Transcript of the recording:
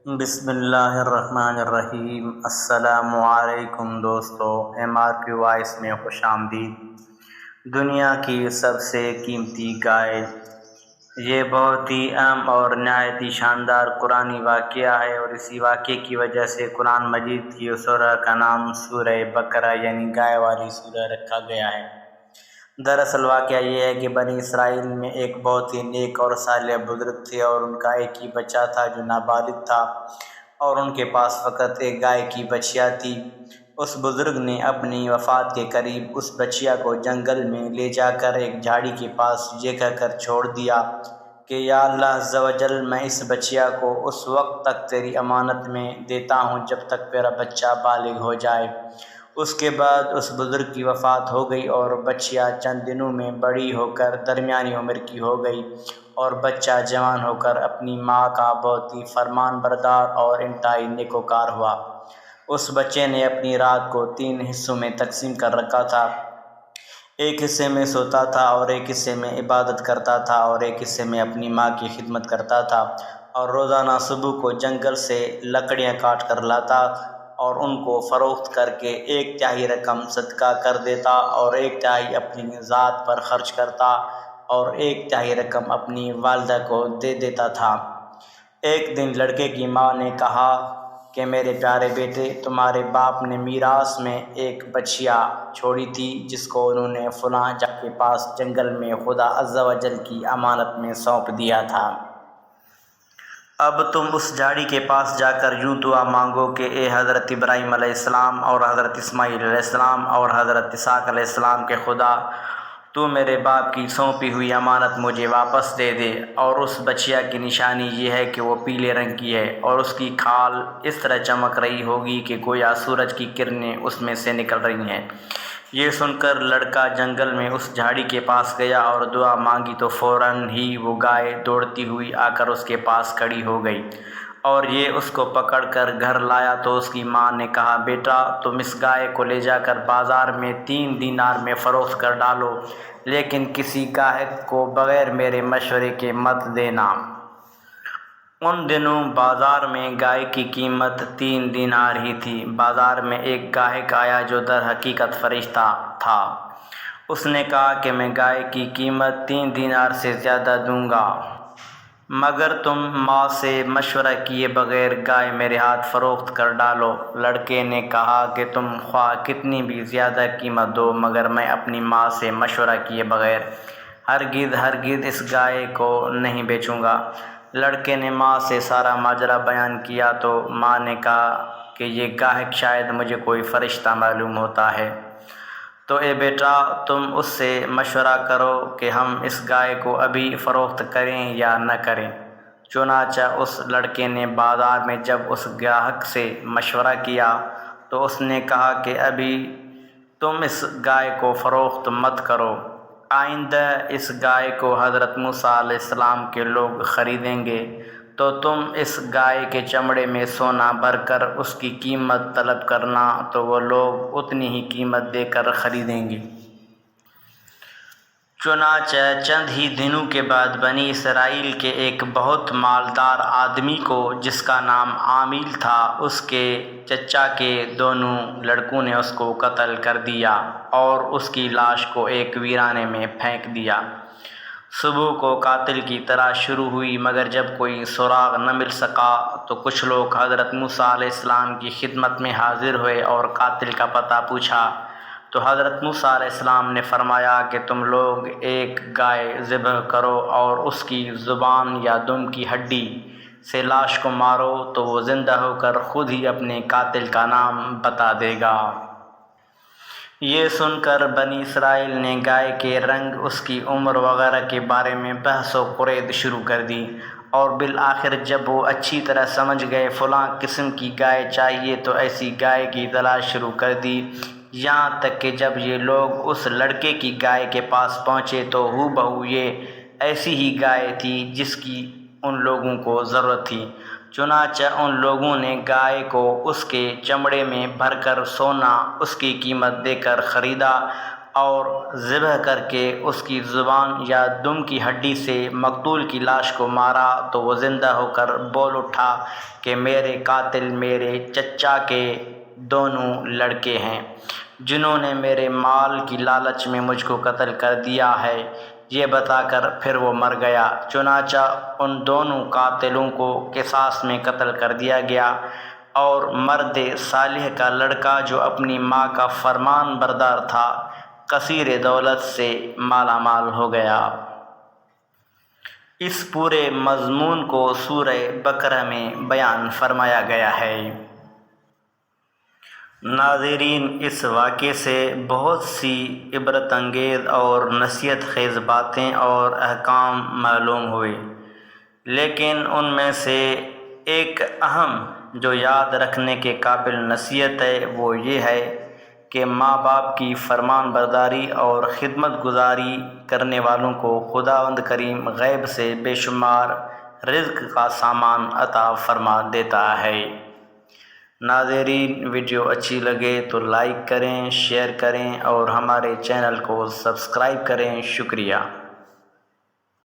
بسم اللہ الرحمن الرحیم۔ السلام علیکم دوستو، MRQ وائس میں خوش آمدید۔ دنیا کی سب سے قیمتی گائے، یہ بہت ہی اہم اور نہایت ہی شاندار قرآنی واقعہ ہے، اور اسی واقعے کی وجہ سے قرآن مجید کی اس سورہ کا نام سورہ بقرہ یعنی گائے والی سورہ رکھا گیا ہے۔ دراصل واقعہ یہ ہے کہ بنی اسرائیل میں ایک بہت ہی نیک اور صالح بزرگ تھے، اور ان کا ایک ہی بچہ تھا جو نابالغ تھا، اور ان کے پاس فقط ایک گائے کی بچیا تھی۔ اس بزرگ نے اپنی وفات کے قریب اس بچیا کو جنگل میں لے جا کر ایک جھاڑی کے پاس یہ کہہ کر چھوڑ دیا کہ یا اللہ عز و جل، میں اس بچیا کو اس وقت تک تیری امانت میں دیتا ہوں جب تک میرا بچہ بالغ ہو جائے۔ اس کے بعد اس بزرگ کی وفات ہو گئی، اور بچیا چند دنوں میں بڑی ہو کر درمیانی عمر کی ہو گئی، اور بچہ جوان ہو کر اپنی ماں کا بہت ہی فرمان بردار اور انتہائی نیکوکار ہوا۔ اس بچے نے اپنی رات کو 3 حصوں میں تقسیم کر رکھا تھا۔ ایک حصے میں سوتا تھا، اور ایک حصے میں عبادت کرتا تھا، اور ایک حصے میں اپنی ماں کی خدمت کرتا تھا، اور روزانہ صبح کو جنگل سے لکڑیاں کاٹ کر لاتا اور ان کو فروخت کر کے 1/3 رقم صدقہ کر دیتا، اور 1/3 اپنی ذات پر خرچ کرتا، اور 1/3 رقم اپنی والدہ کو دے دیتا تھا۔ ایک دن لڑکے کی ماں نے کہا کہ میرے پیارے بیٹے، تمہارے باپ نے میراث میں ایک بچیا چھوڑی تھی جس کو انہوں نے فلاں جگہ کے پاس جنگل میں خدا عز و جل کی امانت میں سونپ دیا تھا۔ اب تم اس جھاڑی کے پاس جا کر یوں دعا مانگو کہ اے حضرت ابراہیم علیہ السلام اور حضرت اسماعیل علیہ السلام اور حضرت اسحاق علیہ السلام کے خدا، تو میرے باپ کی سونپی ہوئی امانت مجھے واپس دے دے۔ اور اس بچیا کی نشانی یہ ہے کہ وہ پیلے رنگ کی ہے، اور اس کی کھال اس طرح چمک رہی ہوگی کہ گویا سورج کی کرنیں اس میں سے نکل رہی ہیں۔ یہ سن کر لڑکا جنگل میں اس جھاڑی کے پاس گیا اور دعا مانگی تو فوراً ہی وہ گائے دوڑتی ہوئی آ کر اس کے پاس کھڑی ہو گئی، اور یہ اس کو پکڑ کر گھر لایا تو اس کی ماں نے کہا، بیٹا تم اس گائے کو لے جا کر بازار میں 3 دینار میں فروخت کر ڈالو، لیکن کسی گاہک کو بغیر میرے مشورے کے مت دینا۔ ان دنوں بازار میں گائے کی قیمت 3 دینار ہی تھی۔ بازار میں ایک گاہک آیا جو در حقیقت فرشتہ تھا۔ اس نے کہا کہ میں گائے کی قیمت 3 دینار سے زیادہ دوں گا، مگر تم ماں سے مشورہ کیے بغیر گائے میرے ہاتھ فروخت کر ڈالو۔ لڑکے نے کہا کہ تم خواہ کتنی بھی زیادہ قیمت دو، مگر میں اپنی ماں سے مشورہ کیے بغیر ہرگز اس گائے کو نہیں بیچوں گا۔ لڑکے نے ماں سے سارا ماجرا بیان کیا تو ماں نے کہا کہ یہ گاہک شاید مجھے کوئی فرشتہ معلوم ہوتا ہے، تو اے بیٹا تم اس سے مشورہ کرو کہ ہم اس گائے کو ابھی فروخت کریں یا نہ کریں۔ چنانچہ اس لڑکے نے بازار میں جب اس گاہک سے مشورہ کیا تو اس نے کہا کہ ابھی تم اس گائے کو فروخت مت کرو، آئندہ اس گائے کو حضرت موسیٰ علیہ السلام کے لوگ خریدیں گے تو تم اس گائے کے چمڑے میں سونا بھر کر اس کی قیمت طلب کرنا، تو وہ لوگ اتنی ہی قیمت دے کر خریدیں گے۔ چنانچہ چند ہی دنوں کے بعد بنی اسرائیل کے ایک بہت مالدار آدمی کو جس کا نام عامل تھا، اس کے چچا کے دونوں لڑکوں نے اس کو قتل کر دیا اور اس کی لاش کو ایک ویرانے میں پھینک دیا۔ صبح کو قاتل کی تلاش شروع ہوئی، مگر جب کوئی سراغ نہ مل سکا تو کچھ لوگ حضرت موسیٰ علیہ السلام کی خدمت میں حاضر ہوئے اور قاتل کا پتہ پوچھا تو حضرت موسیٰ علیہ السلام نے فرمایا کہ تم لوگ ایک گائے ذبح کرو اور اس کی زبان یا دم کی ہڈی سے لاش کو مارو، تو وہ زندہ ہو کر خود ہی اپنے قاتل کا نام بتا دے گا۔ یہ سن کر بنی اسرائیل نے گائے کے رنگ، اس کی عمر وغیرہ کے بارے میں بحث و قرید شروع کر دی، اور بالآخر جب وہ اچھی طرح سمجھ گئے فلاں قسم کی گائے چاہیے تو ایسی گائے کی تلاش شروع کر دی، یہاں تک کہ جب یہ لوگ اس لڑکے کی گائے کے پاس پہنچے تو ہو بہو یہ ایسی ہی گائے تھی جس کی ان لوگوں کو ضرورت تھی۔ چنانچہ ان لوگوں نے گائے کو اس کے چمڑے میں بھر کر سونا اس کی قیمت دے کر خریدا، اور ذبح کر کے اس کی زبان یا دم کی ہڈی سے مقتول کی لاش کو مارا تو وہ زندہ ہو کر بول اٹھا کہ میرے قاتل میرے چچا کے دونوں لڑکے ہیں جنہوں نے میرے مال کی لالچ میں مجھ کو قتل کر دیا ہے۔ یہ بتا کر پھر وہ مر گیا۔ چنانچہ ان دونوں قاتلوں کو قصاص میں قتل کر دیا گیا اور مرد صالح کا لڑکا جو اپنی ماں کا فرمان بردار تھا کثیر دولت سے مالا مال ہو گیا۔ اس پورے مضمون کو سورہ بقرہ میں بیان فرمایا گیا ہے۔ ناظرین، اس واقعے سے بہت سی عبرت انگیز اور نصیحت خیز باتیں اور احکام معلوم ہوئے، لیکن ان میں سے ایک اہم جو یاد رکھنے کے قابل نصیحت ہے وہ یہ ہے کہ ماں باپ کی فرمان برداری اور خدمت گزاری کرنے والوں کو خداوند کریم غیب سے بے شمار رزق کا سامان عطا فرما دیتا ہے۔ ناظرین، ویڈیو اچھی لگے تو لائک کریں، شیئر کریں اور ہمارے چینل کو سبسکرائب کریں۔ شکریہ۔